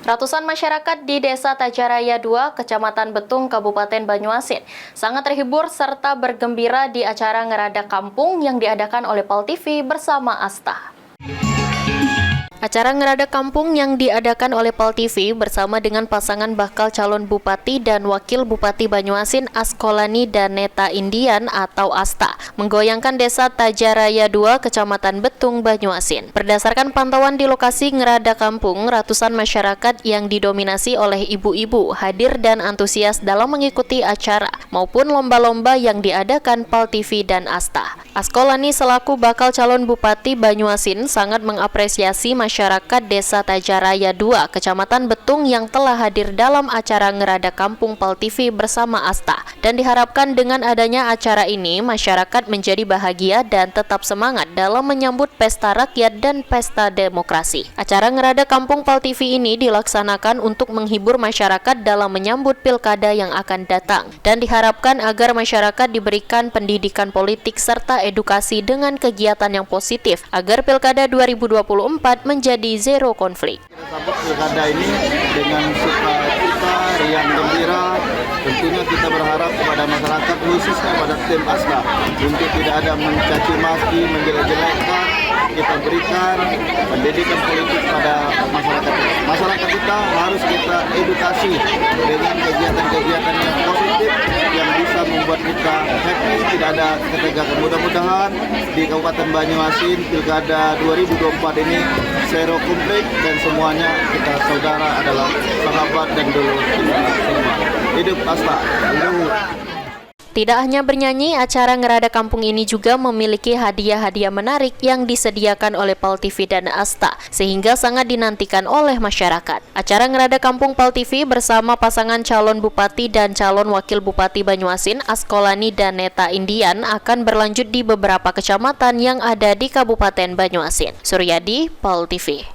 Ratusan masyarakat di Desa Tajaraya 2, Kecamatan Betung, Kabupaten Banyuasin sangat terhibur serta bergembira di acara Ngeradak Kampung yang diadakan oleh Pal TV bersama Asta. Acara Ngeradak Kampung yang diadakan oleh Pal TV bersama dengan pasangan bakal calon Bupati dan Wakil Bupati Banyuasin Askolani dan Neta Indian atau Asta menggoyangkan Desa Tajaraya 2, Kecamatan Betung, Banyuasin. Berdasarkan pantauan di lokasi Ngeradak Kampung, ratusan masyarakat yang didominasi oleh ibu-ibu hadir dan antusias dalam mengikuti acara maupun lomba-lomba yang diadakan Pal TV dan Asta. Askolani selaku bakal calon Bupati Banyuasin sangat mengapresiasi masyarakat Desa Tajaraya 2, Kecamatan Betung yang telah hadir dalam acara Ngeradak Kampung Pal TV bersama Asta. Dan diharapkan dengan adanya acara ini, masyarakat menjadi bahagia dan tetap semangat dalam menyambut pesta rakyat dan pesta demokrasi. Acara Ngeradak Kampung Pal TV ini dilaksanakan untuk menghibur masyarakat dalam menyambut pilkada yang akan datang. Dan diharapkan agar masyarakat diberikan pendidikan politik serta edukasi dengan kegiatan yang positif agar pilkada 2024 menjadi zero konflik. Kita sambut pilkada ini dengan sukacita, riang gembira. Tentunya kita berharap kepada masyarakat, khususnya pada tim Asta, untuk tidak ada mencaci maki, menjelek-jelekkan. Kita berikan pendidikan politik pada masyarakat. Masyarakat kita harus kita edukasi dengan kegiatan-kegiatan yang positif yang bisa membuat kita happy, tidak ada ketegangan. Mudah-mudahan di Kabupaten Banyuasin pilkada 2024 ini zero konflik dan semuanya kita saudara adalah sahabat dan dulur kita semua. Hidup Asta. Tidak hanya bernyanyi, acara Ngeradak Kampung ini juga memiliki hadiah-hadiah menarik yang disediakan oleh Pal TV dan Asta, sehingga sangat dinantikan oleh masyarakat. Acara Ngeradak Kampung Pal TV bersama pasangan calon Bupati dan calon Wakil Bupati Banyuasin, Askolani dan Neta Indian akan berlanjut di beberapa kecamatan yang ada di Kabupaten Banyuasin. Suryadi, Pal TV.